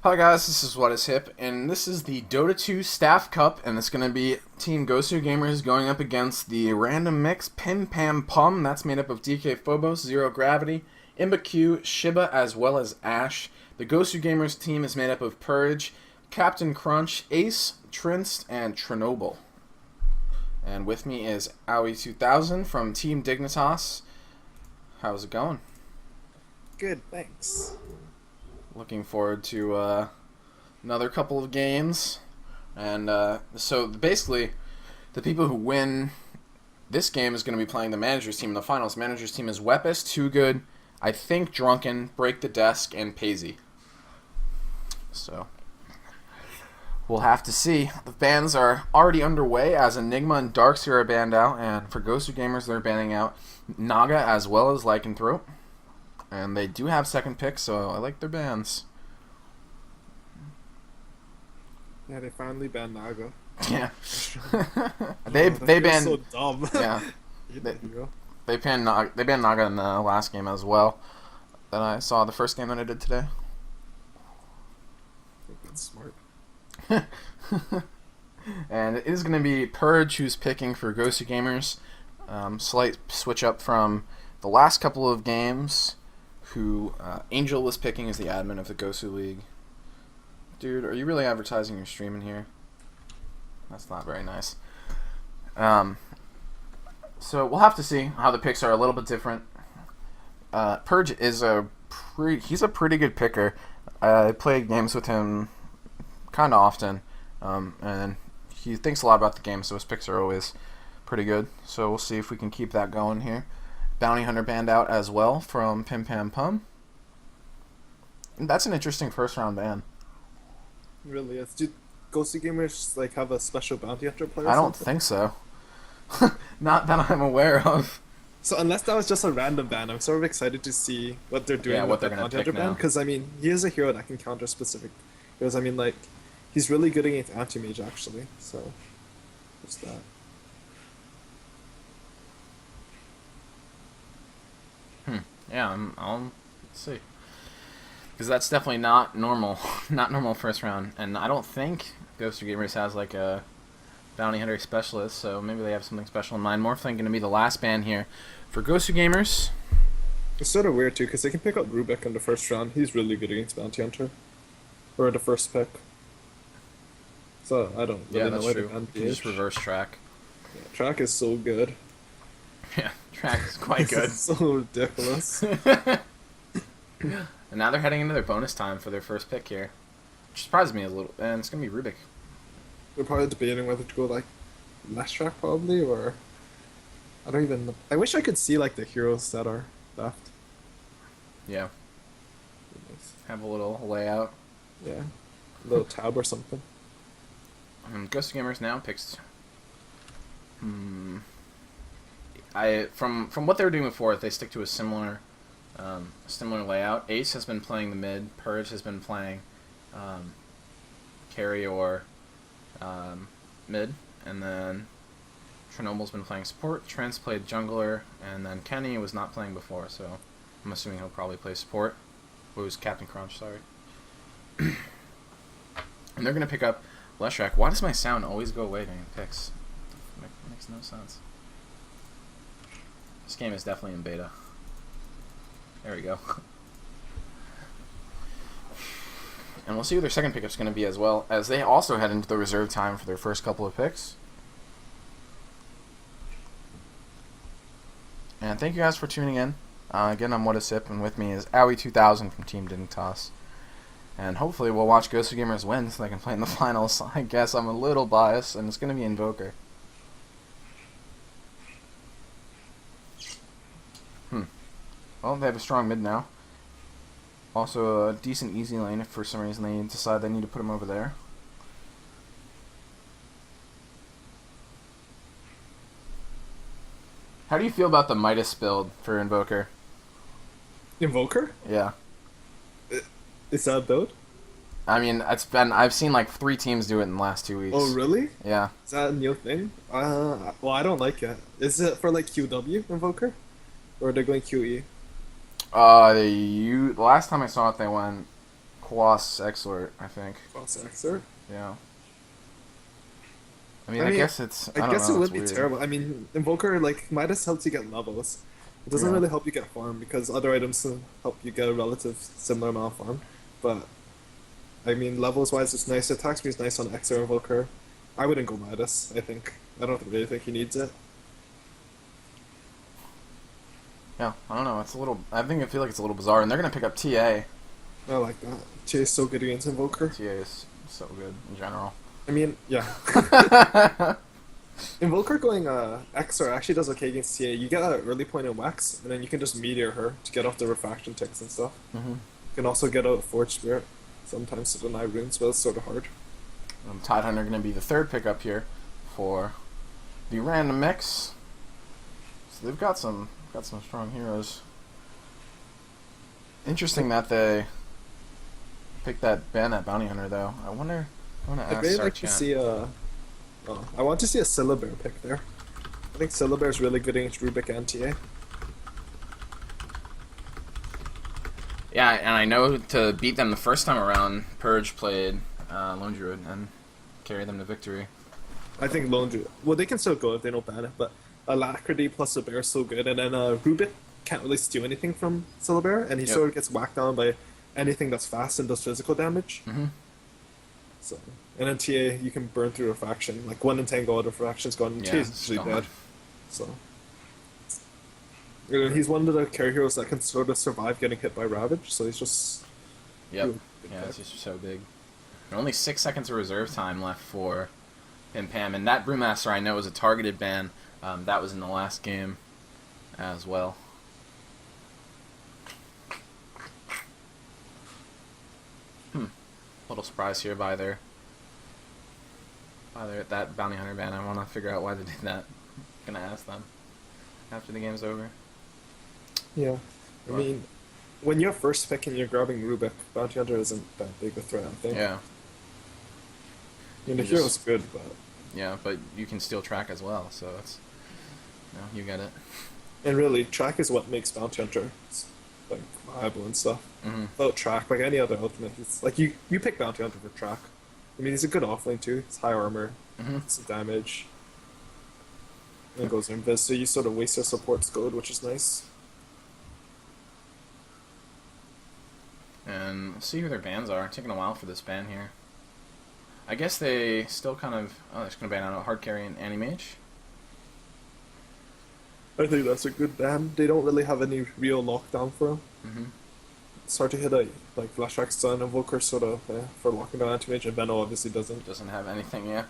Hi guys, this is What Is Hip, and this is the Dota 2 Staff Cup, and it's going to be Team Gosu Gamers going up against the random mix PimPamPum. That's made up of DK Phobos, Zero Gravity, Imba Shiba, as well as Ash. The Gosu Gamers team is made up of Purge, Captain Crunch, Ace, Trinst, and Chernobyl. And with me is Owie2000 from Team Dignitas. How's it going? Good, thanks. Looking forward to another couple of games. And so basically, the people who win this game is going to be playing the manager's team in the finals. Manager's team is Wepis, Too Good, I think Drunken, Break the Desk, and Paisy. So we'll have to see. The bans are already underway as Enigma and Darkseer are banned out, and for Gosu Gamers they're banning out Naga as well as Lycanthrope. And they do have second pick, so I like their bans. Yeah, they finally banned Naga. Yeah. they banned so dumb. Yeah. They banned Naga in the last game as well. That I saw the first game that I did today. I think that's smart. And it is going to be Purge who's picking for Gosu Gamers. Slight switch up from the last couple of games. Who Angel was picking as the admin of the Gosu League. Dude, are you really advertising your stream in here? That's not very nice. So we'll have to see how the picks are a little bit different. Purge is he's a pretty good picker. I played games with him kind of often, and he thinks a lot about the game, so his picks are always pretty good. So we'll see if we can keep that going here. Bounty Hunter banned out as well from PimPamPum. That's an interesting first round ban. Really is. Do Ghosty Gamers like have a special bounty hunter player? I don't think so. Not that I'm aware of. So unless that was just a random ban, I'm sort of excited to see what they're doing with they're the gonna bounty pick hunter ban. now. Because I mean, he is a hero that can counter specific. Because I mean, like, he's really good against anti-mage actually. So, just that. Yeah, I'll see. Because that's definitely not normal. Not normal first round. And I don't think Ghost Gamers has like a bounty hunter specialist, so maybe they have something special in mind. Morphling going to be the last ban here for Ghost Gamers. It's sort of weird too, because they can pick up Rubik in the first round. He's really good against bounty hunter, or the first pick. So I don't really know that's why true. they banned You just PH. reverse track. Yeah, track is so good. Yeah, track is quite good. So ridiculous. And now they're heading into their bonus time for their first pick here. Which surprises me a little. And it's going to be Rubik. We're probably debating whether to go like less track probably, or I don't even know. I wish I could see like the heroes that are left. Yeah. Have a little layout. Yeah, a little tab or something. Ghost Gamers now picks. From what they were doing before, they stick to a similar layout. Ace has been playing the mid. Purge has been playing carry or mid, and then Chernobyl's been playing support. Trent's played jungler, and then Kenny was not playing before, so I'm assuming he'll probably play support. Who's Captain Crunch? Sorry. And they're gonna pick up Leshrac. Why does my sound always go away during picks? Makes no sense. This game is definitely in beta. There we go. And we'll see who their second pickup's going to be as well, as they also head into the reserve time for their first couple of picks. And thank you guys for tuning in. Again, I'm What Is Hip, and with me is Owie2000 from Team Dignitas. And hopefully we'll watch Ghost Gamers win so they can play in the finals. I guess I'm a little biased, and it's going to be Invoker. Well, they have a strong mid now. Also a decent easy lane if for some reason they decide they need to put him over there. How do you feel about the Midas build for Invoker? Invoker? Yeah. Is that a build? I mean, I've seen like 3 teams do it in the last 2 weeks. Oh really? Yeah. Is that a new thing? Well, I don't like it. Is it for like QW Invoker, or are they going QE? The last time I saw it, they went Quas Exort, I think. Cross Xer. Yeah. I mean, I I mean, guess it's. I I don't guess it know. It's would be weird. terrible. I mean, Invoker, like, Midas helps you get levels. It doesn't Yeah. really help you get farm because other items help you get a relative similar amount of farm. But, I mean, levels wise, it's nice. Attack speed is nice on Xer Invoker. I wouldn't go Midas, I think. I don't really think he needs it. Yeah, I don't know. It's a little. I feel like it's a little bizarre, and they're gonna pick up TA. I like that. Chase so good against Invoker. TA is so good in general. I mean, yeah. Invoker going Xer actually does okay against TA. You get an early point in Wax, and then you can just meteor her to get off the refraction ticks and stuff. Mm-hmm. You can also get out Forge Spirit sometimes to deny runes, but it's sort of hard. Tidehunter going to be the third pickup here for the random mix. So they've got some strong heroes. Interesting that they picked that Bounty Hunter though. I want to I'd ask really our like to chat. see I want to see a Syllabear pick there. I think Syllabear is really good against Rubik and TA. Yeah, and I know to beat them the first time around, Purge played Lone Druid and carried them to victory. I think Lone Druid. Well, they can still go if they don't ban it, but Alacrity plus a bear is so good, and then Rubik can't really steal anything from Syllabear, and he Yep. sort of gets whacked down by anything that's fast and does physical damage. Mm-hmm. So, and then TA, you can burn through refraction. Like 1 in 10 god refraction's gone, and Yeah, TA's it's usually gone. dead. So, and he's one of the carry heroes that can sort of survive getting hit by Ravage. So he's just Yep. Good Yeah, pick. it's just so big. And only 6 seconds of reserve time left for PimPam, and that Brewmaster I know is a targeted ban. That was in the last game as well. Little surprise here by that Bounty Hunter ban. I want to figure out why they did that. Gonna ask them after the game's over. yeah. I What? mean, when you're first pick and you're grabbing Rubik, Bounty Hunter isn't that big a threat. I think. Yeah, I mean, the You hero's just- good, but yeah, but you can still track as well, so it's you get it. and really, track is what makes Bounty Hunter like viable and stuff. Mm-hmm. Without track, like any other ultimate, it's like you pick Bounty Hunter for track. I mean, he's a good offlane too. He's high armor, Mm-hmm. some damage, and it goes invis. So you sort of waste your support's gold, which is nice. And let's see who their bans are. Taking a while for this ban here. I guess they still kind of. Oh, they're just gonna ban out Hard Carry and Anti-Mage. I think that's a good ban. They don't really have any real lockdown for him. Mm-hmm. It's hard to hit a like Flashback Sun Invoker sort of for locking down Anti-Mage, and Venom obviously doesn't. Doesn't have anything yet.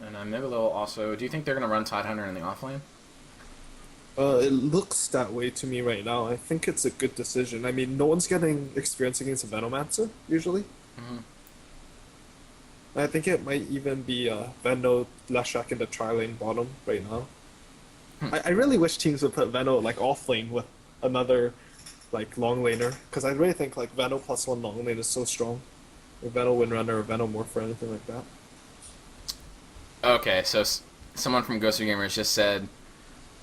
And Nibalo also. Do you think they're gonna run Tidehunter in the offlane? It looks that way to me right now. I think it's a good decision. I mean, no one's getting experience against a Venomancer, usually. Mm-hmm. I think it might even be Veno, Leshak in the tri-lane bottom right now. I really wish teams would put Veno like off-lane with another like long laner, because I really think like Veno plus one long lane is so strong. Or Veno Windrunner or Veno Morph or anything like that. Okay, so someone from Ghost of Gamers just said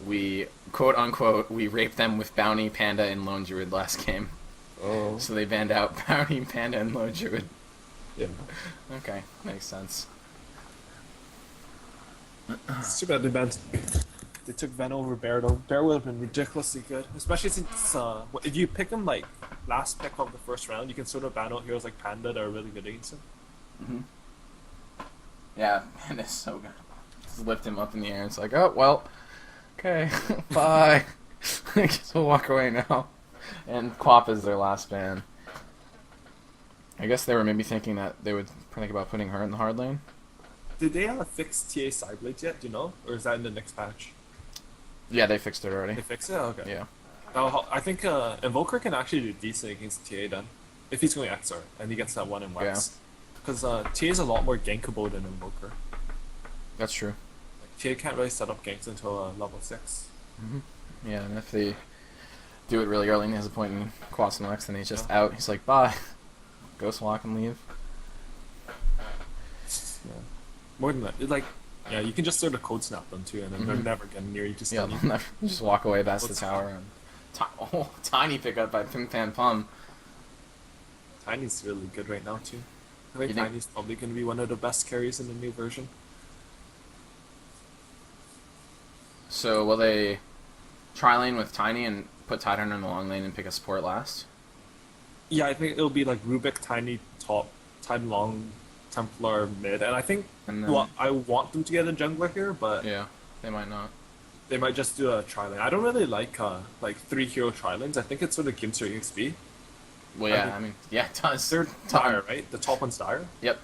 we quote unquote we raped them with Bounty, Panda, and Lone Druid last game. Oh. So they banned out Bounty, Panda, and Lone Druid. Yeah. Okay, makes sense. It's too bad they took Ven over Bear though. Bear would have been ridiculously good, especially since if you pick him like last pick of the first round, you can sort of ban out heroes like Panda that are really good against him. Mm-hmm. Yeah, Panda's so good. Just lift him up in the air. It's like, oh well, okay, bye. I guess we'll walk away now. And Quap is their last ban. I guess they were maybe thinking that they would think about putting her in the hard lane. Did they fix TA Sideblades yet? Do you know, or is that in the next patch? Yeah, they fixed it already. They fixed it. Okay. Yeah. I think Invoker can actually do decent against TA then, if he's going XR and he gets that one in Wax. Because TA is a lot more gankable than Invoker. That's true. Like, TA can't really set up ganks until level 6. Mm-hmm. Yeah, and if they do it really early and he has a point in Quas and Lex, then he's just out. He's like, bye. Ghost walk and leave. Yeah. More than that, you can just sort of code snap them too, and then they're never getting near you. Just Yeah, they'll never just walk away past the tower. And Oh, tiny pickup by PimPamPum. Tiny's really good right now too. I think You think- Tiny's probably going to be one of the best carries in the new version. So will they tri-lane with Tiny and put Tidehunter in the long lane and pick a support last? Yeah, I think it'll be like Rubik, Tiny, top, Time Long, Templar, mid, and I think And then, well, I want them to get a jungler here, but yeah, they might not. they might just do a tri-lane. I don't really like 3-hero tri-lanes. I think it sort of gives your EXP. Well, yeah, I mean, yeah, it does. They're Dire, right? The top one's Dire. Yep.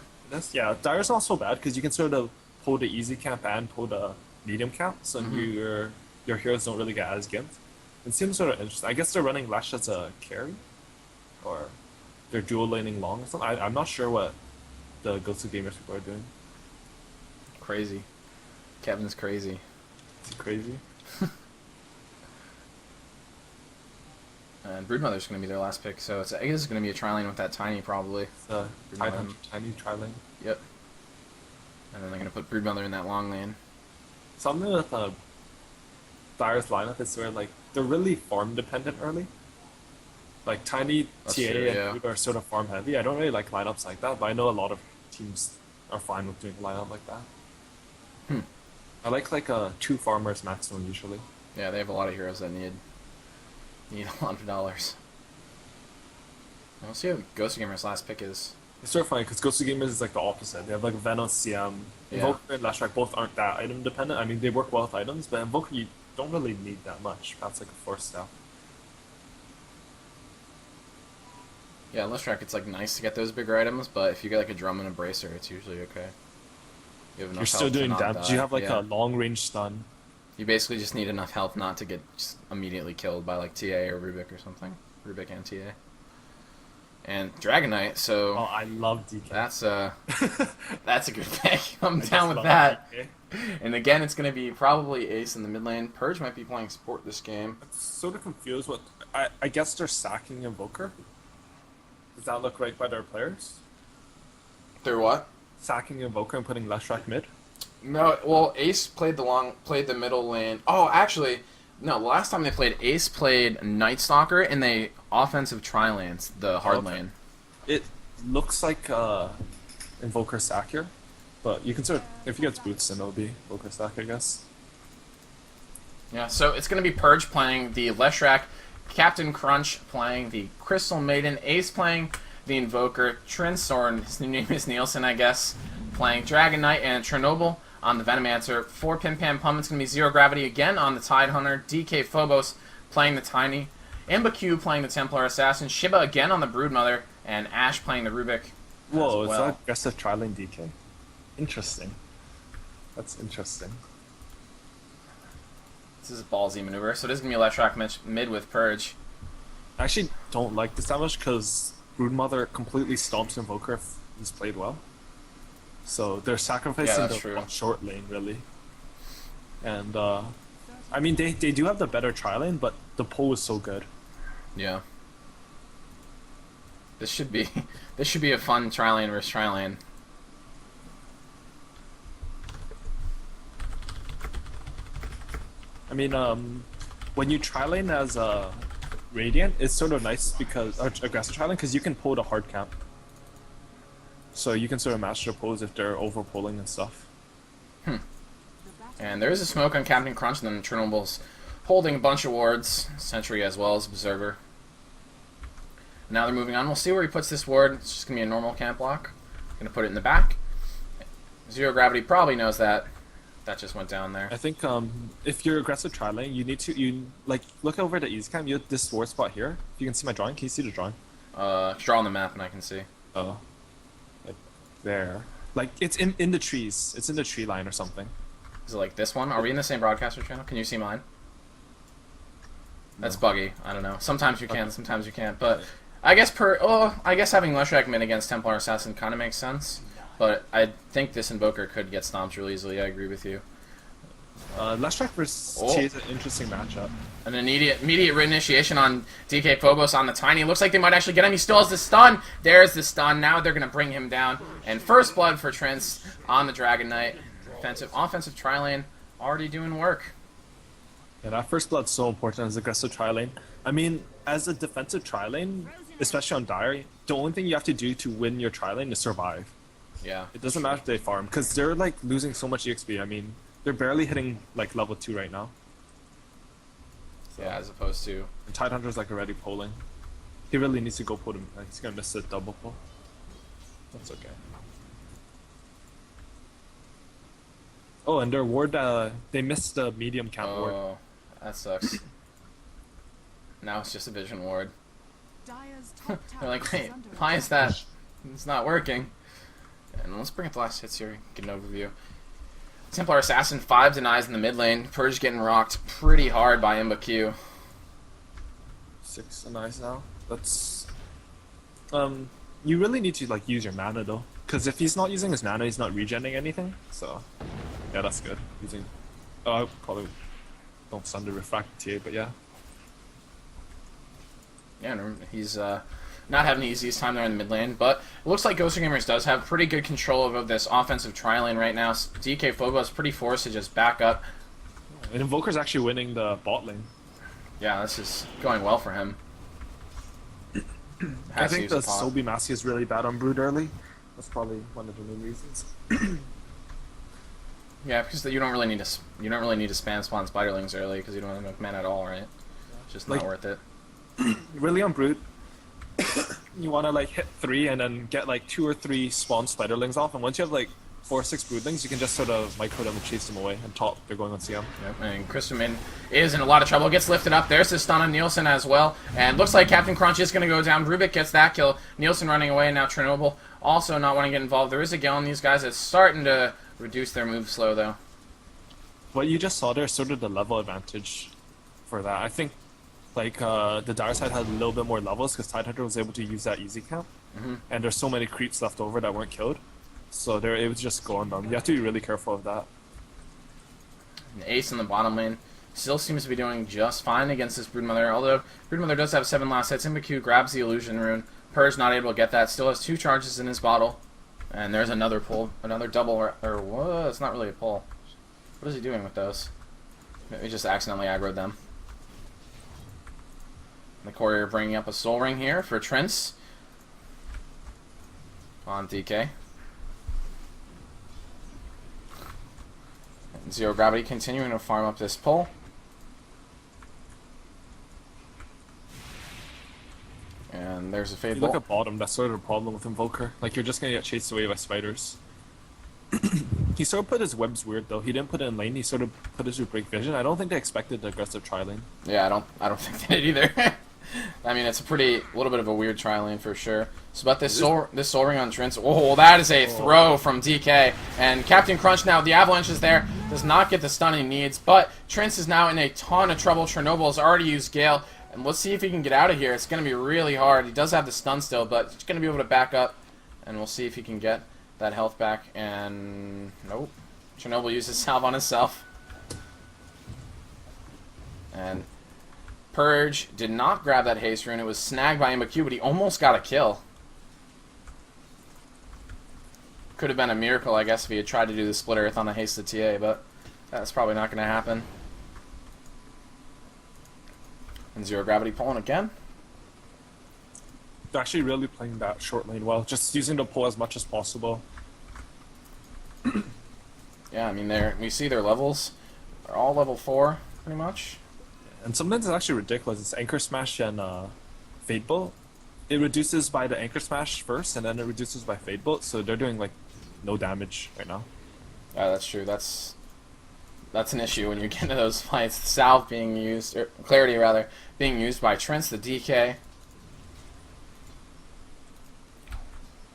Yeah, Dire's not so bad because you can sort of pull the easy camp and pull the medium camp, so your heroes don't really get as gimped. It seems sort of interesting. I guess they're running Lash as a carry, or they're dual laning long or something. I'm not sure what the Go-To Gamers people are doing. Crazy. Kevin's crazy. It's crazy. And Broodmother's going to be their last pick, so I guess it's going to be a tri-lane with that Tiny, probably. Tiny tri-lane. Yep. And then they're going to put Broodmother in that long lane. Something with Dire's lineup is where like they're really farm dependent early. Like Tiny, That's TA, true, and yeah. Brood are sort of farm heavy. I don't really like lineups like that, but I know a lot of teams are fine with doing a lineup like that. Hmm. I like 2 farmers maximum usually. Yeah, they have a lot of heroes that need a lot of dollars. We'll see what Ghost Gamer's last pick is. It's sort of funny because Ghost Gamers is like the opposite. They have like Venom, CM, Yeah. Invoker, and Lashrak both aren't that item dependent. I mean, they work well with items, but Invoker you don't really need that much. That's like a force step. Yeah, Leshrac, it's like nice to get those bigger items, but if you get like a drum and a bracer, it's usually okay. You have enough You're still health to doing not damage. die. You have like Yeah. a long range stun. You basically just need enough health not to get just immediately killed by like TA or Rubik or something. Rubik and TA. And Dragon Knight, so Oh, I love DK. that's a good pick. I'm I down just with love that. DK. And again, it's going to be probably Ace in the mid lane. Purge might be playing support this game. I'm sort of confused. What I guess they're sacking Invoker. Does that look right by their players? They're what? Sacking Invoker and putting Leshrac mid. No, well, Ace played the middle lane. Oh, actually, no. The last time they played, Ace played Night Stalker in the offensive tri-lanes, the hard Okay. lane. It looks like Invoker sack here, but you can sort of if he gets boots, then it'll be Invoker sack, I guess. Yeah, so it's going to be Purge playing the Leshrac, Captain Crunch playing the Crystal Maiden, Ace playing the Invoker, Trinsor, his new name is Nielsen, I guess, playing Dragon Knight, and Chernobyl on the Venomancer. For PimPamPum, it's going to be Zero Gravity again on the Tidehunter, DK Phobos playing the Tiny, Imbaku playing the Templar Assassin, Shiba again on the Broodmother, and Ash playing the Rubik. Whoa, as is well. that aggressive tri-lane DK? Interesting. That's interesting. This is a ballsy maneuver, so it is going to be a Leshrac mid with Purge. I actually don't like this that much because Broodmother completely stomps Invoker if he's played well. So they're sacrificing that's the true. one short lane really. And I mean they do have the better tri lane, but the pull is so good. Yeah. This should be a fun tri-lane versus tri-lane. I mean, when you tri lane as a Radiant, it's sort of nice because or aggressive tri lane because you can pull the hard camp. So you can sort of match their pulls if they're over pulling and stuff. And there is a smoke on Captain Crunch, and then Chernobyl's holding a bunch of wards, Sentry as well as Berserker. Now they're moving on. We'll see where he puts this ward. It's just going to be a normal camp block. Going to put it in the back. Zero Gravity probably knows that. That just went down there. I think if you're aggressive tri lane, you need to look over the easy camp. You have this ward spot here. If you can see my drawing, can you see the drawing? Draw on the map and I can see. Oh, like there. Like it's in the trees. It's in the tree line or something. Is it like this one? Are we in the same broadcaster channel? Can you see mine? That's buggy. I don't know. Sometimes you can, sometimes you can't. But I guess having Leshrac mid against Templar Assassin kind of makes sense. But I think this Invoker could get stomped really easily. I agree with you. Leshrac versus T is an interesting matchup. An immediate reinitiation on DK Phobos on the Tiny. Looks like they might actually get him. He still has the stun. There's the stun. Now they're going to bring him down. And first blood for Trins on the Dragon Knight. Offensive tri-lane already doing work. Yeah, that first blood's so important as aggressive tri lane. I mean, as a defensive tri lane, especially on Dire, the only thing you have to do to win your tri lane is survive. Yeah. It doesn't matter if they farm, because they're like losing so much EXP. I mean, they're barely hitting like level 2 right now. So, Yeah, as opposed to... and Tidehunter's like already polling. He really needs to go pull him. Like, he's gonna miss the double pull. That's okay. Oh, and their ward, they missed the medium camp ward. Oh, that sucks. Now it's just a vision ward. They're like, wait, why is that? It's not working. And let's bring up the last hits here, get an overview. Templar Assassin 5 denies in the mid lane. Purge getting rocked pretty hard by Imba 6 denies now. That's... you really need to like use your mana though. Because if he's not using his mana, he's not regenerating anything. So, yeah, that's good. Using... I probably don't stun the refract TA, but yeah. Yeah, and he's not having the easiest time there in the mid lane, but it looks like Ghoster Gamers does have pretty good control over this offensive tri lane right now. DK Fobo is pretty forced to just back up. And Invoker's actually winning the bot lane. Yeah, this is going well for him. I think the Sobi Massey is really bad on Brood early. That's probably one of the main reasons. Yeah, because you don't really need to spam spawn Spiderlings early because you don't have enough mana at all, right? It's just not worth it. Really on Brood, you want to like hit 3 and then get like 2 or 3 spawn Spiderlings off, and once you have like 4 or 6 Broodlings, you can just sort of micro them and chase them away. And top, they're going on CM. Yep, and Christopherman is in a lot of trouble. Gets lifted up. There's the stun on Nielsen as well. And looks like Captain Crunch is going to go down. Rubik gets that kill. Nielsen running away. Now Chernobyl also not wanting to get involved. There is a Gale on these guys. It's starting to reduce their move slow, though. What you just saw there is sort of the level advantage for that. I think like the Dire side had a little bit more levels because Tidehunter was able to use that easy camp. And there's so many creeps left over that weren't killed. So they're able to just go on them. You have to be really careful of that. An ace in the bottom lane still seems to be doing just fine against this Broodmother, although Broodmother does have 7 last hits. Imbaku grabs the Illusion Rune. Purge not able to get that. Still has 2 charges in his bottle. And there's another pull. Another double, or what? It's not really a pull. What is he doing with those? Maybe just accidentally aggroed them. The Courier bringing up a Soul Ring here for Trents. On DK. And Zero Gravity continuing to farm up this pull. And there's a Fade You Bolt. look at bottom, that's sort of the problem with Invoker. Like, you're just gonna get chased away by spiders. He sort of put his webs weird though. He didn't put it in lane, he sort of put his with break vision. I don't think they expected the aggressive tri lane. Yeah, I don't think they did either. I mean, it's a little bit of a weird tri lane for sure. So, but this soul ring on Trent. Oh, that is a throw from DK. And Captain Crunch now, the Avalanche is there, does not get the stun he needs, but Trent is now in a ton of trouble. Chernobyl has already used Gale, and let's see if he can get out of here. It's going to be really hard. He does have the stun still, but he's going to be able to back up, and we'll see if he can get that health back. And nope, Chernobyl uses salve on himself. And Purge did not grab that haste rune. It was snagged by Imbaku, but he almost got a kill. Could have been a miracle, I guess, if he had tried to do the split earth on the hasted TA, but that's probably not going to happen. And Zero Gravity pulling again. They're actually really playing that short lane well, just using the pull as much as possible. Yeah, I mean, we see their levels. They're all level 4, pretty much. And sometimes it's actually ridiculous. It's Anchor Smash and Fade Bolt. It reduces by the Anchor Smash first, and then it reduces by Fade Bolt, so they're doing like no damage right now. Yeah, that's true. That's an issue when you get into those fights. Salve being used, or Clarity rather, being used by Trents, the DK.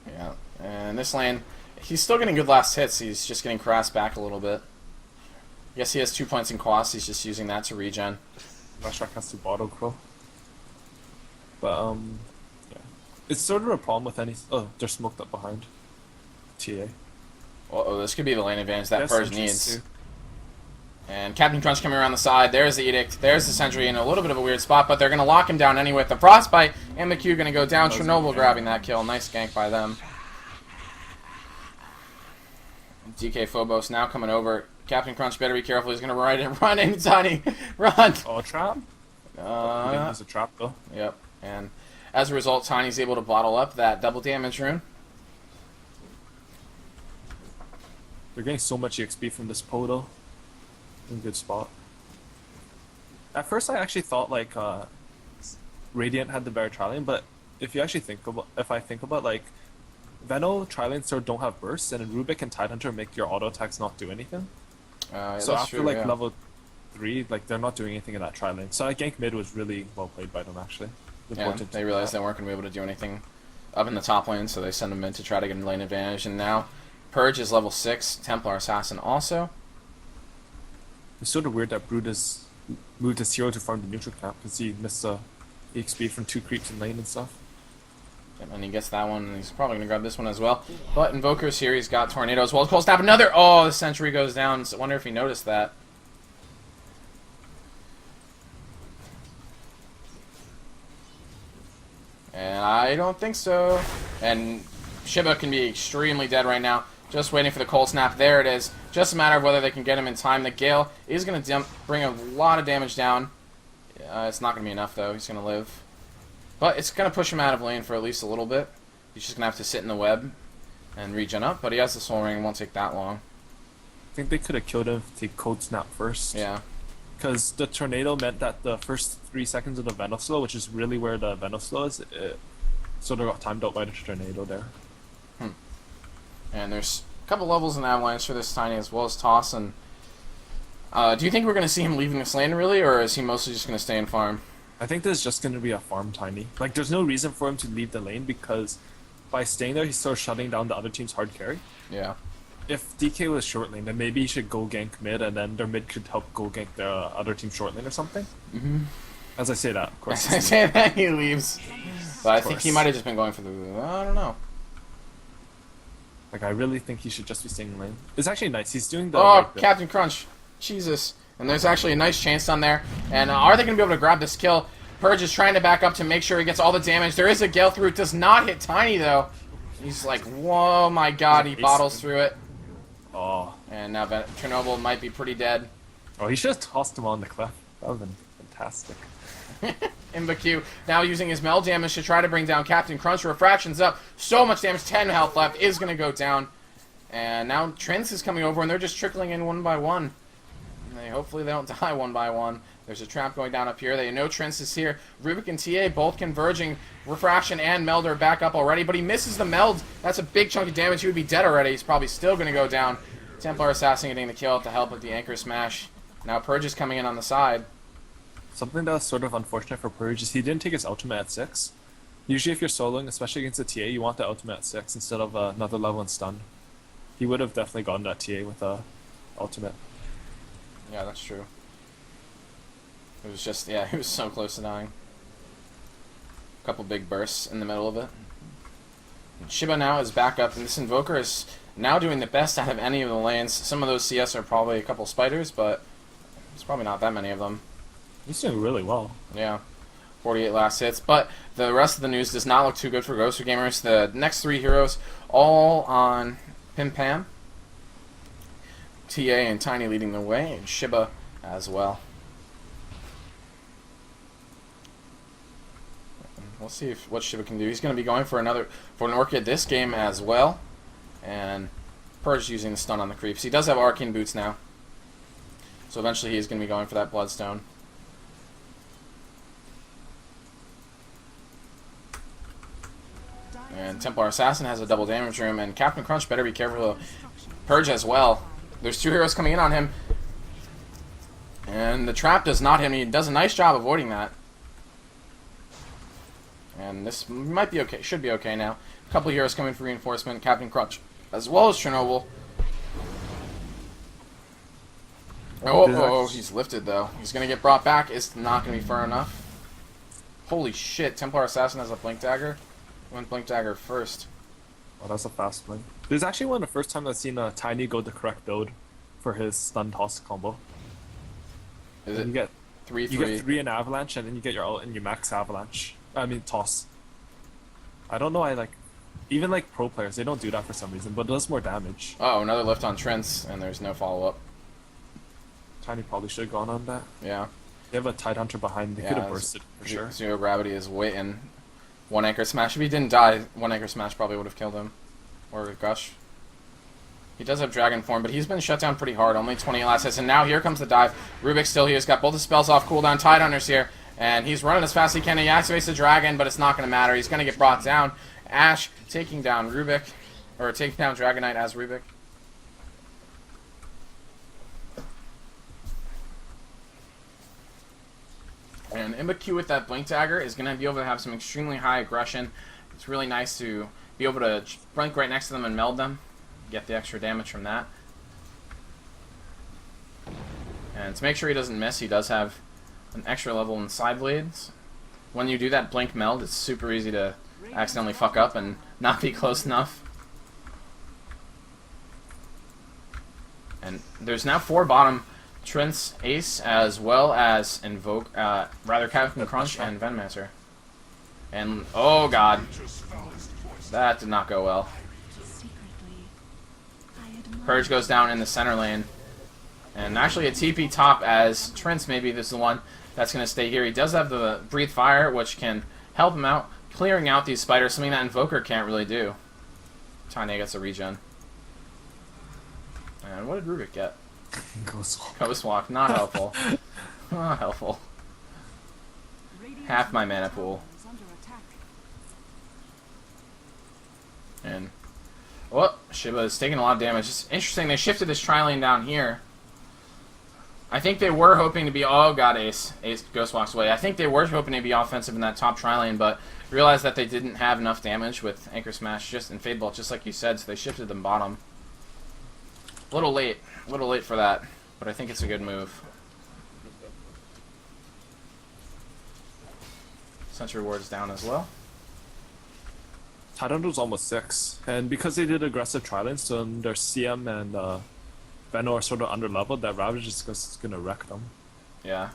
Yeah, and this lane, he's still getting good last hits. He's just getting harassed back a little bit. I guess he has 2 points in Quas. He's just using that to regen. Lashrak has to bottle crow. But yeah, it's sort of a problem with any. Oh, they're smoked up behind. TA. Well, this could be the lane advantage that That's Purge needs. And Captain Crunch coming around the side. There's the Edict. There's the Sentry in a little bit of a weird spot, but they're going to lock him down anyway. The Frostbite and the Q going to go down. Chernobyl grabbing that kill. Nice gank by them. DK Phobos now coming over. Captain Crunch better be careful. He's gonna run in, Tiny. Run! Oh, trap? He didn't use a trap, though. Yep. And as a result, Tiny's able to bottle up that double damage rune. They're getting so much EXP from this Podo. In a good spot. At first, I actually thought like Radiant had the better tri-lane, but if you actually think about like Veno tri-lanes sort of don't have bursts, and Rubik and Tidehunter make your auto attacks not do anything. So after true, yeah. level 3, like they're not doing anything in that tri-lane. So gank mid was really well played by them actually. Yeah, they realized they weren't going to be able to do anything up in the top lane, so they sent them in to try to get a lane advantage. And now Purge is level 6, Templar Assassin also. It's sort of weird that Brutus moved his hero to farm the neutral camp because he missed EXP from 2 creeps in lane and stuff. And he gets that one, and he's probably going to grab this one as well. But Invoker's here, he's got Tornado as well. Cold Snap, another! Oh, the sentry goes down. So I wonder if he noticed that. And I don't think so. And Shiba can be extremely dead right now. Just waiting for the Cold Snap. There it is. Just a matter of whether they can get him in time. The Gale is going to bring a lot of damage down. It's not going to be enough, though. He's going to live. But it's going to push him out of lane for at least a little bit. He's just going to have to sit in the web and regen up. But he has the Soul Ring. It won't take that long. I think they could have killed him if they Cold Snap first. Yeah. Because the Tornado meant that the first 3 seconds of the Venom Slow, which is really where the Venom Slow is, it sort of got timed out by the Tornado there. And there's a couple levels in Avalanche for this Tiny as well as Toss. And do you think we're going to see him leaving this lane, really? Or is he mostly just going to stay and farm? I think this is just going to be a farm Tiny. Like, there's no reason for him to leave the lane because by staying there, he's sort of shutting down the other team's hard carry. Yeah. If DK was short lane, then maybe he should go gank mid, and then their mid could help go gank the other team's short lane or something. As I say that, of course. As I say that, he leaves. But I think he might have just been going for the... I don't know. Like, I really think he should just be staying in lane. It's actually nice. He's doing the... Oh, Captain Crunch. Jesus. And there's actually a nice chance on there. And are they going to be able to grab this kill? Purge is trying to back up to make sure he gets all the damage. There is a Gale through. It does not hit Tiny, though. He's like, whoa, my god. He bottles through it. Oh. And now Chernobyl might be pretty dead. Oh, he should have tossed him on the cliff. That would have been fantastic. Imbaku now using his meld damage to try to bring down Captain Crunch. Refraction's up. So much damage. 10 health left. Is going to go down. And now Trents is coming over, and they're just trickling in one by one. Hopefully they don't die one by one. There's a trap going down up here. They know Trents is here. Rubik and TA both converging. Refraction and Meld are back up already, but he misses the Meld. That's a big chunk of damage. He would be dead already. He's probably still going to go down. Templar Assassin getting the kill to help with the Anchor Smash. Now Purge is coming in on the side. Something that was sort of unfortunate for Purge is he didn't take his ultimate at 6. Usually if you're soloing, especially against a TA, you want the ultimate at 6 instead of another level and stun. He would have definitely gotten that TA with a ultimate. Yeah, that's true. It was just, yeah, he was so close to dying. A couple big bursts in the middle of it. And Shiba now is back up, and this Invoker is now doing the best out of any of the lanes. Some of those CS are probably a couple spiders, but it's probably not that many of them. He's doing really well. Yeah. 48 last hits, but the rest of the news does not look too good for Ghoster Gamers. The next 3 heroes all on PimPam. TA and Tiny leading the way, and Shiba as well. We'll see what Shiba can do. He's going to be going for an Orchid this game as well. And Purge using the stun on the creeps. He does have Arcane Boots now. So eventually he's going to be going for that Bloodstone. And Templar Assassin has a double damage room. And Captain Crunch better be careful of Purge as well. There's 2 heroes coming in on him. And the trap does not hit him. He does a nice job avoiding that. And this might be okay. Should be okay now. A couple of heroes coming for reinforcement. Captain Crunch as well as Chernobyl. Oh, he's lifted though. He's going to get brought back. It's not going to be far enough. Holy shit. Templar Assassin has a Blink Dagger. Went Blink Dagger first. Oh, that's a fast blink. This is actually one of the first times I've seen a Tiny go the correct build for his stun toss combo. Is it? You get 3-3. You get 3 in Avalanche, and then you get your ult and you max Avalanche. I mean toss. I don't know. Even like pro players, they don't do that for some reason, but it does more damage. Uh oh, another lift on Trents, and there's no follow up. Tiny probably should have gone on that. Yeah. They have a Tidehunter behind. They could have bursted for sure. Zero Gravity is waiting. One Anchor Smash. If he didn't die, one Anchor Smash probably would have killed him. Or Gush. He does have Dragon Form, but he's been shut down pretty hard. Only 20 last hits. And now here comes the dive. Rubik's still here. He's got both the spells off cooldown. Tidehunter's here. And he's running as fast as he can. He activates the Dragon, but it's not going to matter. He's going to get brought down. Ash taking down Rubik. Or taking down Dragonite as Rubik. And Imbaku with that Blink Dagger is going to be able to have some extremely high aggression. It's really nice to be able to blink right next to them and meld them. Get the extra damage from that. And to make sure he doesn't miss, he does have an extra level in Side Blades. When you do that Blink Meld, it's super easy to accidentally fuck up and not be close enough. And there's now 4 bottom. Trent's Ace, as well as Captain Crunch and Venmaster. And, oh god. That did not go well. Purge goes down in the center lane. And actually a TP top as Trent's maybe this is the one that's going to stay here. He does have the Breathe Fire, which can help him out, clearing out these spiders, something that Invoker can't really do. Tanya gets a regen. And what did Rubik get? Ghost Walk, not helpful. Not helpful. Half my mana pool. And oh, Shiba is taking a lot of damage. It's interesting, they shifted this tri-lane down here. I think they were hoping to be, oh god, Ace Ghost Walks away. I think they were hoping to be offensive in that top tri-lane, but realized that they didn't have enough damage with Anchor Smash just and Fade Bolt, just like you said, so they shifted them bottom. A little late for that, but I think it's a good move. Sentry Ward's down as well. Tidehunter's almost 6, and because they did aggressive tri-lanes, so their CM and Venno are sort of under-leveled, that Ravage is just gonna wreck them. Yeah.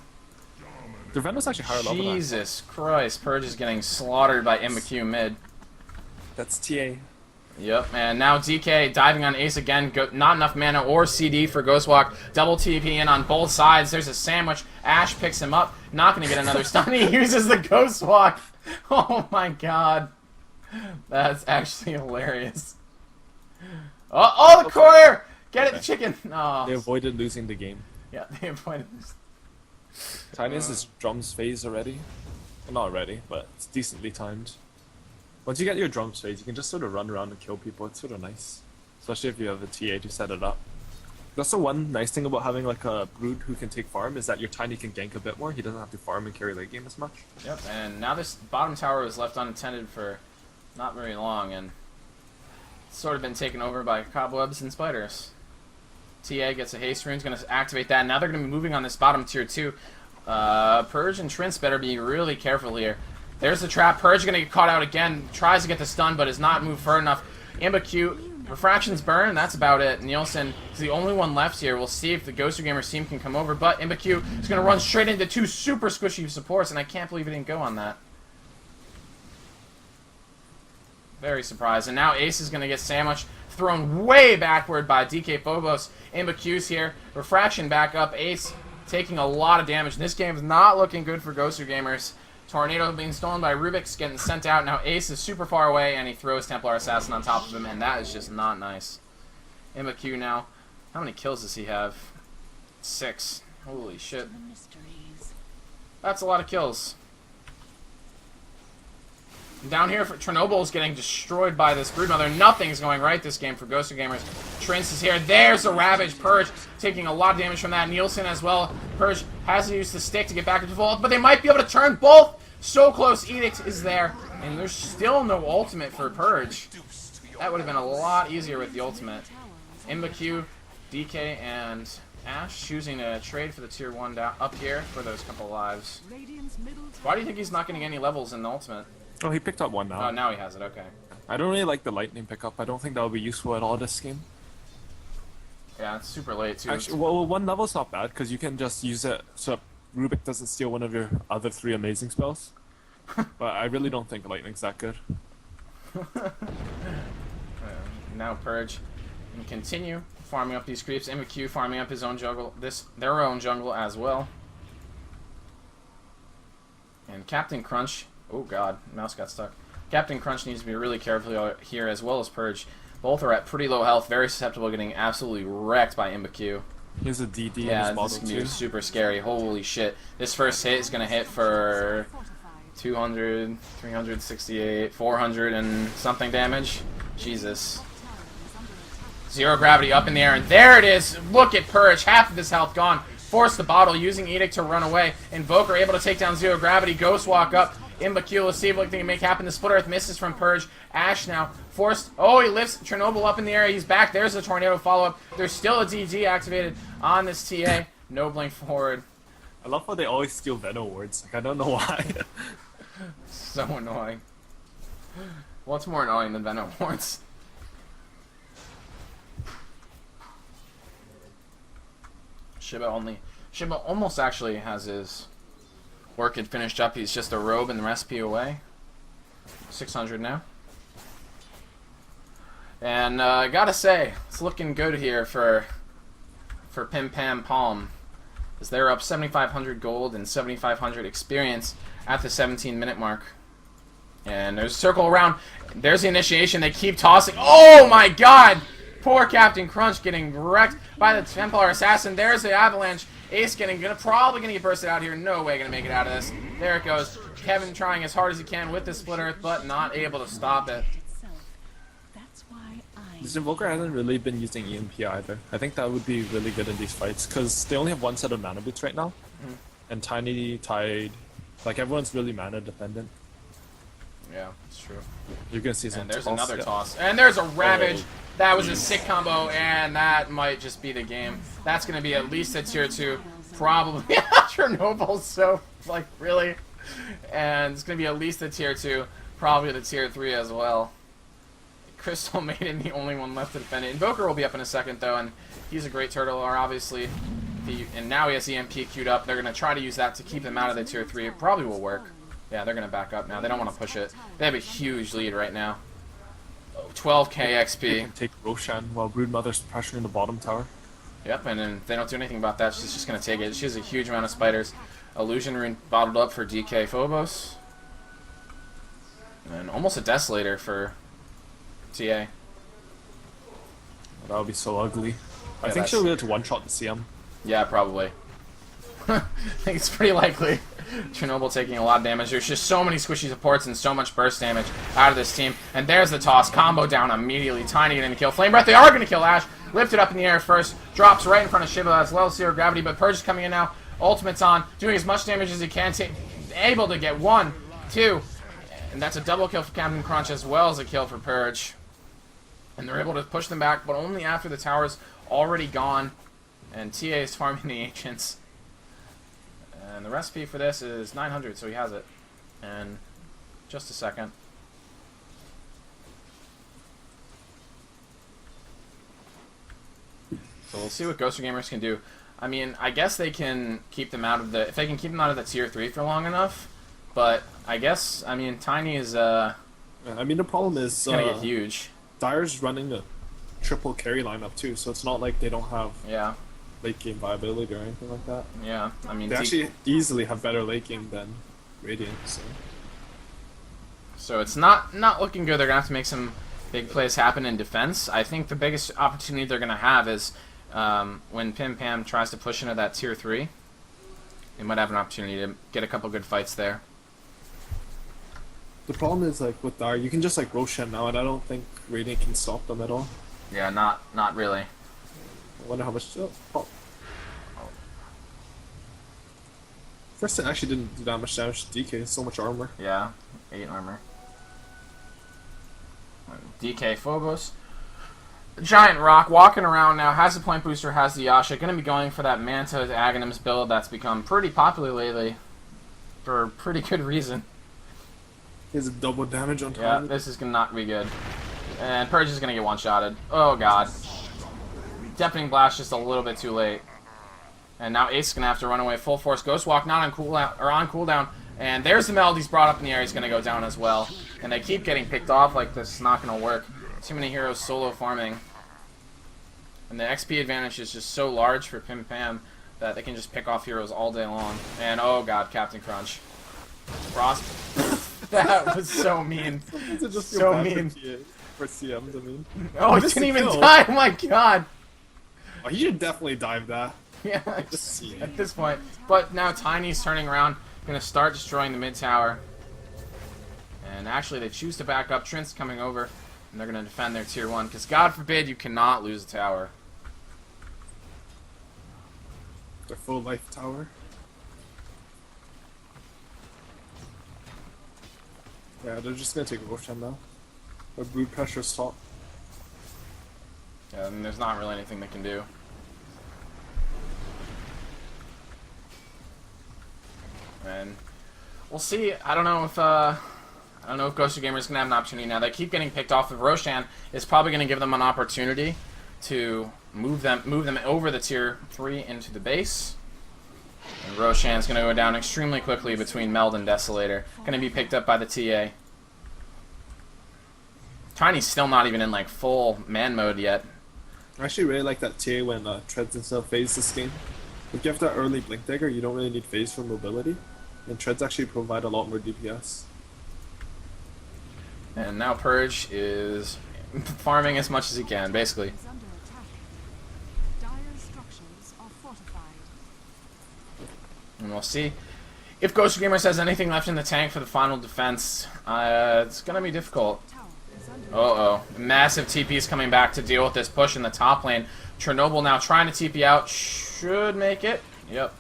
Their Venno's actually higher level. Jesus Christ, Purge is getting slaughtered by Imbaku mid. That's TA. Yep, and now DK diving on Ace again. Not enough mana or CD for Ghostwalk. Double TP in on both sides. There's a sandwich. Ash picks him up. Not going to get another stun. He uses the Ghostwalk. Oh my god. That's actually hilarious. Oh, the corner! Get it, chicken! Oh. They avoided losing the game. Yeah, they avoided this. Tiny's is drums phase already. Well, not already, but it's decently timed. Once you get your drums phase, you can just sort of run around and kill people. It's sort of nice. Especially if you have a TA to set it up. That's the one nice thing about having like a Brood who can take farm, is that your Tiny can gank a bit more. He doesn't have to farm and carry late game as much. Yep, and now this bottom tower was left unattended for not very long, and it's sort of been taken over by cobwebs and spiders. TA gets a haste rune's going to activate that. Now they're going to be moving on this bottom tier 2. Purge and Trent's better be really careful here. There's the trap. Purge going to get caught out again. Tries to get the stun, but has not moved far enough. Imbaku, Refraction's burn. That's about it. Nielsen is the only one left here. We'll see if the Ghoster Gamers team can come over, but Imbaku is going to run straight into 2 super squishy supports, and I can't believe he didn't go on that. Very surprised. And now Ace is going to get sandwiched, thrown way backward by DK Phobos. Imbaku's here. Refraction back up. Ace taking a lot of damage. This game is not looking good for Ghoster Gamers. Tornado being stolen by Rubik's getting sent out. Now Ace is super far away, and he throws Templar Assassin on top of him, and that is just not nice. Imbaku now. How many kills does he have? 6. Holy shit. That's a lot of kills. Down here, Chernobyl's getting destroyed by this Broodmother. Nothing's going right this game for Ghoster Gamers. Trance is here. There's a Ravage. Purge taking a lot of damage from that. Nielsen as well. Purge has to use the stick to get back into full, but they might be able to turn both. So close. Edict is there. And there's still no ultimate for Purge. That would have been a lot easier with the ultimate. Imbaku, DK, and Ash choosing to trade for the tier 1 down up here for those couple lives. Why do you think he's not getting any levels in the ultimate? Oh, he picked up one now. Oh, now he has it, okay. I don't really like the lightning pickup. I don't think that would be useful at all this game. Yeah, it's super late too. Actually, well, 1 level's not bad, because you can just use it so Rubik doesn't steal one of your other 3 amazing spells. But I really don't think lightning's that good. Now Purge, and continue farming up these creeps. MQ farming up his own jungle, their own jungle as well. And Captain Crunch, oh god, mouse got stuck. Captain Crunch needs to be really careful here, as well as Purge. Both are at pretty low health, very susceptible to getting absolutely wrecked by MQ. Here's a DD Yeah, in his this is bottle gonna be too. super scary. Holy shit. This first hit is gonna hit for 200, 368, 400 and something damage. Jesus. Zero gravity up in the air, and there it is! Look at Purge, half of his health gone. Force the bottle, using Edict to run away. Invoker able to take down Zero Gravity. Ghost Walk up. Imbecule, let's see what they can make happen. The Split Earth misses from Purge. Ash now forced. Oh, he lifts Chernobyl up in the air. He's back. There's the Tornado follow-up. There's still a DG activated on this TA. No blink forward. I love how they always steal Venom words. Like, I don't know why. So annoying. What's more annoying than Venom Horns? Shiba almost actually has his Orchid finished up. He's just a robe and the recipe away. 600 now. And I gotta say, it's looking good here for PimPamPum, as they're up 7,500 gold and 7,500 experience at the 17-minute mark. And there's a circle around. There's the initiation. They keep tossing. Oh my god! Poor Captain Crunch getting wrecked by the Templar Assassin. There's the avalanche. Ace probably gonna get bursted out here. No way gonna make it out of this. There it goes. Kevin trying as hard as he can with the Split Earth, but not able to stop it. This Invoker hasn't really been using EMP either. I think that would be really good in these fights, because they only have one set of mana boots right now. And Tiny, Tide, like everyone's really mana dependent. Yeah, it's true. You're gonna see some And there's toss, another yeah. toss. And there's a Ravage. That was a sick combo, and that might just be the game. That's going to be at least a tier 2. Probably. Chernobyl's so, like, really? And it's going to be at least a tier 2. Probably the tier 3 as well. Crystal Maiden, the only one left to defend it. Invoker will be up in a second, though, and he's a great turtle, or obviously. And now he has EMP queued up. They're going to try to use that to keep them out of the tier 3. It probably will work. Yeah, they're going to back up now. They don't want to push it. They have a huge lead right now. 12k XP. Take Roshan while Broodmother's pressuring the bottom tower. Yep, and then if they don't do anything about that, she's just going to take it. She has a huge amount of spiders. Illusion Rune bottled up for DK Phobos. And almost a Desolator for TA. That would be so ugly. I Yeah, think she'll be able to one-shot the CM. Yeah, probably. I think it's pretty likely. Chernobyl taking a lot of damage. There's just so many squishy supports and so much burst damage out of this team. And there's the toss. Combo down immediately. Tiny getting to kill. Flame Breath. They are going to kill Ash. Lifted up in the air first. Drops right in front of Shiva as well as Zero Gravity. But Purge is coming in now. Ultimate's on. Doing as much damage as he can. Able to get 1, 2. And that's a double kill for Captain Crunch as well as a kill for Purge. And they're able to push them back, but only after the tower's already gone. And TA is farming the Ancients. And the recipe for this is 900, so he has it. And just a second. So we'll see what Ghoster Gamers can do. I mean, I guess they can keep them out of the... If they can keep them out of the tier 3 for long enough. But I guess, I mean, Tiny is... I mean, the problem is... gonna get huge. Dire's running a triple carry lineup too, so it's not like they don't have Yeah. late game viability or anything like that. Yeah, I mean... They actually easily have better late game than Radiant, so... So it's not looking good. They're going to have to make some big plays happen in defense. I think the biggest opportunity they're going to have is when PimPam tries to push into that tier 3. They might have an opportunity to get a couple good fights there. The problem is, like, with Dire, you can just, like, Roshan now, and I don't think Radiant can stop them at all. Yeah, not really. I wonder how much... Oh. First, it actually didn't do that much damage to DK, so much armor. Yeah, 8 armor. DK Phobos. Giant Rock walking around now, has the point booster, has the Yasha. Going to be going for that Manta Aghanims build that's become pretty popular lately. For a pretty good reason. He has a double damage on top Yeah, of it. this is going to not be good. And Purge is going to get one-shotted. Oh, God. Deafening Blast just a little bit too late. And now Ace is going to have to run away full force. Ghost Walk not on cooldown, or on cooldown. And there's the Melody's brought up in the air. He's going to go down as well. And they keep getting picked off like this is not going to work. Too many heroes solo farming. And the XP advantage is just so large for PimPam that they can just pick off heroes all day long. And oh god, Captain Crunch. Frost. That was so mean. Just so mean. For CMs, I mean. Oh, he didn't even die! Oh my god! Oh, he should definitely dive that. Yeah, at this point. But now Tiny's turning around, gonna start destroying the mid tower. And actually, they choose to back up. Trent's coming over, and they're gonna defend their tier 1, because God forbid you cannot lose a tower. Their full life tower. Yeah, they're just gonna take Roshan now. Their brood pressure's top. Yeah, and there's not really anything they can do. And we'll see. I don't know if Ghost Gamer is gonna have an opportunity now. They keep getting picked off. Of Roshan is probably gonna give them an opportunity to move them over the tier 3 into the base. And Roshan's gonna go down extremely quickly between Meld and Desolator. Gonna be picked up by the TA. Tiny's still not even in like full man mode yet. I actually really like that TA when Treads instead of phase this game. If you have that early Blink Dagger, you don't really need phase for mobility. And Treads actually provide a lot more DPS. And now Purge is farming as much as he can, basically. And we'll see if Ghost Gamers has anything left in the tank for the final defense. It's going to be difficult. Uh-oh. Massive TPs coming back to deal with this push in the top lane. Chernobyl now trying to TP out. Should make it. Yep.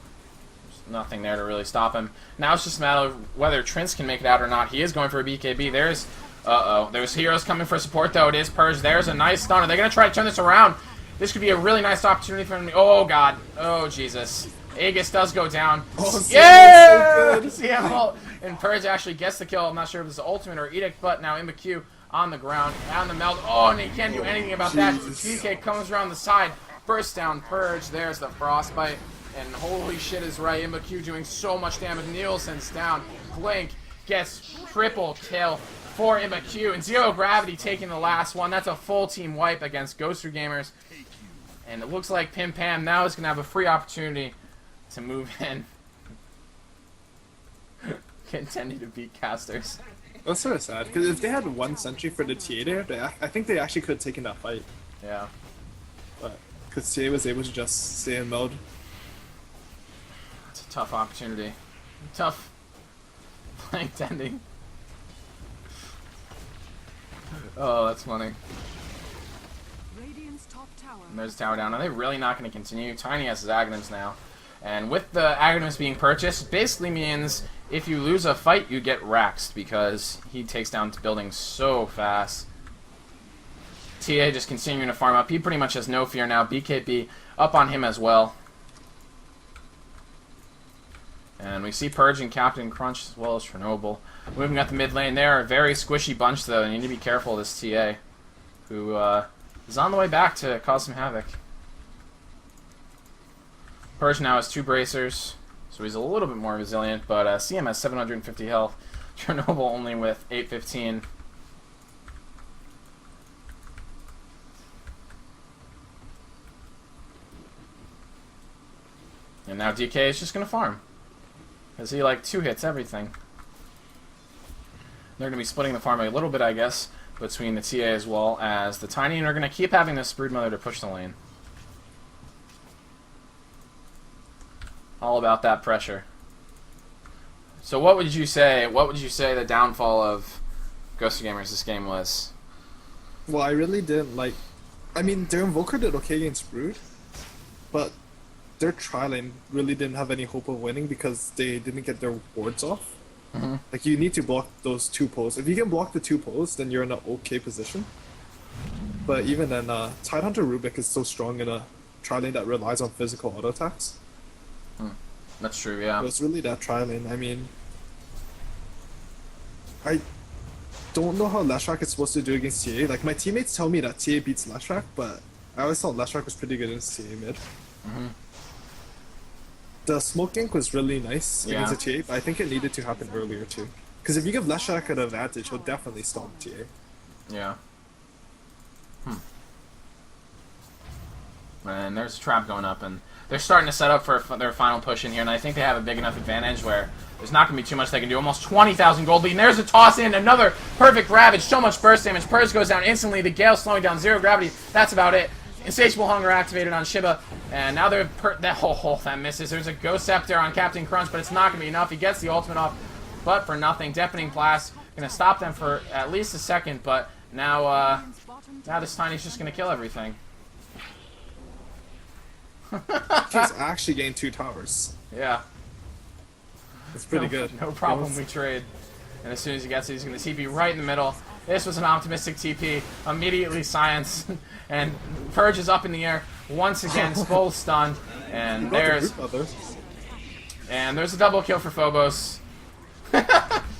There's nothing there to really stop him. Now it's just a matter of whether Trince can make it out or not. He is going for a BKB. There's... Uh-oh. There's heroes coming for support, though. It is Purge. There's a nice stun. Are they going to try to turn this around? This could be a really nice opportunity for him. Oh, God. Oh, Jesus. Aegis does go down. Oh, yeah! CM ult. And Purge actually gets the kill. I'm not sure if it's the ultimate or edict, but now InbaQ on the ground, down the meld. Oh, and he can't do anything about that. DK comes around the side, bursts down Purge. There's the frostbite, and holy shit is right. InbaQ doing so much damage. Nielsen's down. Blink gets triple kill for InbaQ, and Zero Gravity taking the last one. That's a full team wipe against Ghoster Gamers, and it looks like PimPam now is gonna have a free opportunity to move in. Continue to beat casters. That's sort of sad, because if they had one sentry for the TA there, I think they actually could have taken that fight. Yeah. But, because TA was able to just stay in mode. It's a tough opportunity. Tough blanked ending. Oh, that's funny. And there's a tower down. Are they really not going to continue? Tiny has his Aghanims now. And with the Aghanims being purchased, it basically means if you lose a fight, you get Raxed, because he takes down buildings so fast. TA just continuing to farm up. He pretty much has no fear now. BKB up on him as well. And we see Purge and Captain Crunch as well as Chernobyl. Moving up the mid lane there. A very squishy bunch, though. You need to be careful of this TA, who is on the way back to cause some havoc. Purge now has 2 bracers, so he's a little bit more resilient, but CM has 750 health. Chernobyl only with 815. And now DK is just going to farm, because he, like, 2-hits everything. They're going to be splitting the farm a little bit, I guess, between the TA as well as the Tiny, and are going to keep having this Broodmother to push the lane. All about that pressure. So what would you say the downfall of Ghost Gamers this game was? Well, I really didn't like... I mean, their Invoker did okay against Brood, but their tri-lane really didn't have any hope of winning because they didn't get their wards off. Mm-hmm. Like, you need to block those 2 posts. If you can block the 2 posts, then you're in an okay position. But even then, Tidehunter Rubik is so strong in a tri-lane that relies on physical auto attacks. That's true, yeah. It was really that tri-lane. I mean, I don't know how Lashrak is supposed to do against TA. Like, my teammates tell me that TA beats Lashrak, but I always thought Lashrak was pretty good against TA mid. Mm-hmm. The smoke gank was really nice against the TA, but I think it needed to happen earlier too. Because if you give Lashrak an advantage, he'll definitely stop TA. Yeah. And there's a trap going up, and they're starting to set up for their final push in here, and I think they have a big enough advantage where there's not going to be too much they can do. Almost 20,000 gold lead, and there's a toss in, another perfect ravage, so much burst damage. Purge goes down instantly, the Gale slowing down, 0 gravity, that's about it. Insatiable Hunger activated on Shiba, and now they're that misses. There's a Ghost Scepter on Captain Crunch, but it's not going to be enough. He gets the ultimate off, but for nothing. Deafening Blast going to stop them for at least a second, but now this Tiny's just going to kill everything. He's actually gained 2 towers. Yeah. It's pretty good. No problem, we trade. And as soon as he gets it, he's going to TP right in the middle. This was an optimistic TP. Immediately Science. And Purge is up in the air. Once again, Skull stunned. And there's a double kill for Phobos.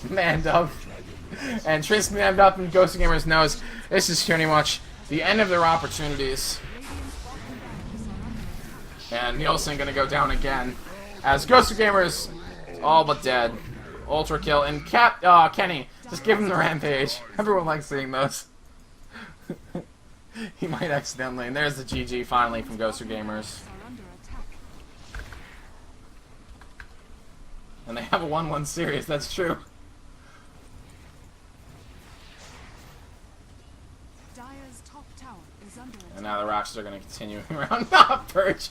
Man up. And Tris manned up, and Ghost Gamers knows this is pretty much the end of their opportunities. And Nielsen gonna go down again. As Ghost Gamers all but dead. Ultra kill. And Kenny, just give him the rampage. Everyone likes seeing those. He might accidentally. And there's the GG finally from Ghost Gamers. And they have a 1-1 series, that's true. And now the Rocks are going to continue around. Not Purge.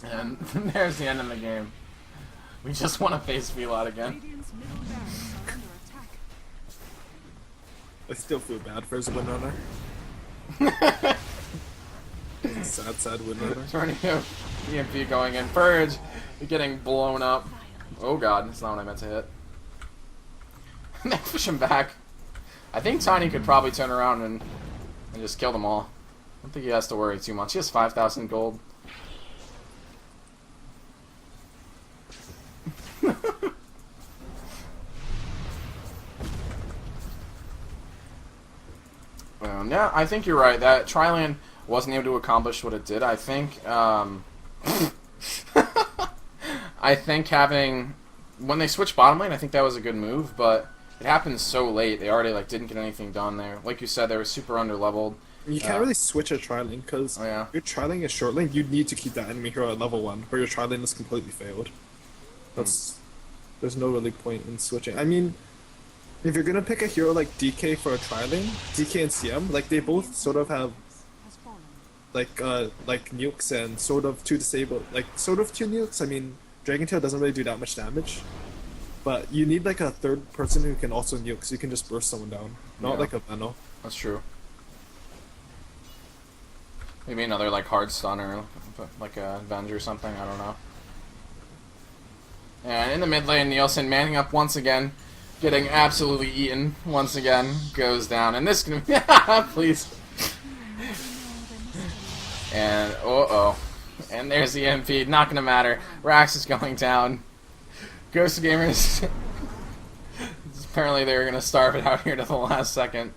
And there's the end of the game. We just want to face Velot again. I still feel bad for his windrunner. Sad windrunner. Turning him. EMP going in. Purge getting blown up. Oh god, that's not what I meant to hit. They push him back. I think Tiny could probably turn around and just kill them all. I don't think he has to worry too much. He has 5,000 gold. Yeah, I think you're right. That Triland wasn't able to accomplish what it did. I think, I think having when they switched bottom lane, I think that was a good move, but it happened so late. They already didn't get anything done there. Like you said, they were super underleveled. You can't really switch a tri-lane because if your tri-lane is short lane, you need to keep that enemy hero at level 1, where your tri-lane is completely failed. There's no really point in switching. I mean, if you're gonna pick a hero like DK for a tri-lane, DK and CM, they both sort of have nukes and sort of 2 disabled, sort of 2 nukes. I mean, Dragon Tail doesn't really do that much damage, but you need a third person who can also nuke, so you can just burst someone down, not like a Venno. That's true. Maybe another hard stunner, like a Avenger or something. I don't know. And in the mid lane, Nielsen manning up once again, getting absolutely eaten once again, goes down, and this can please. And and there's the MP. Not gonna matter. Rax is going down. Ghost Gamers. Apparently they were gonna starve it out here to the last second.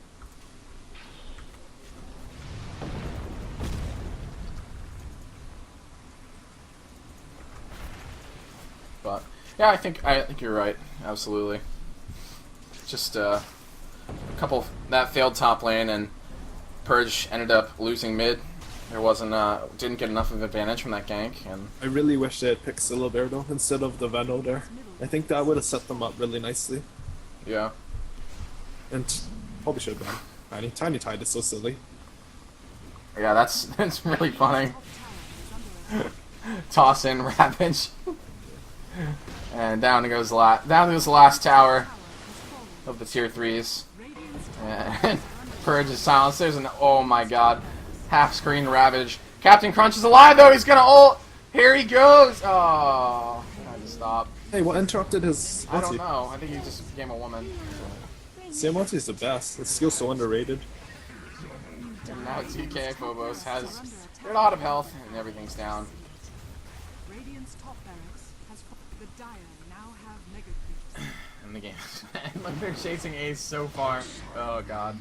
But yeah, I think you're right. Absolutely. Just a couple that failed top lane, and Purge ended up losing mid. There didn't get enough of advantage from that gank, and I really wish they had picked Syllabear instead of the Venno there. I think that would have set them up really nicely. Yeah. And probably should have been. Tiny Tide is so silly. Yeah, that's really funny. Toss in Ravage. And down goes the last tower of the tier 3s. And Purge is silenced. There's an oh my god. Half screen Ravage. Captain Crunch is alive though, he's gonna ult! Here he goes! Oh, I had to stop. Hey, what interrupted his I don't know. I think he just became a woman. CM is the best. His skill's so underrated. And now TK Phobos has a lot of health and everything's down. And the game. Look, they're chasing Ace so far. Oh god.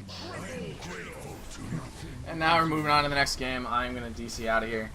And now we're moving on to the next game. I'm gonna DC out of here.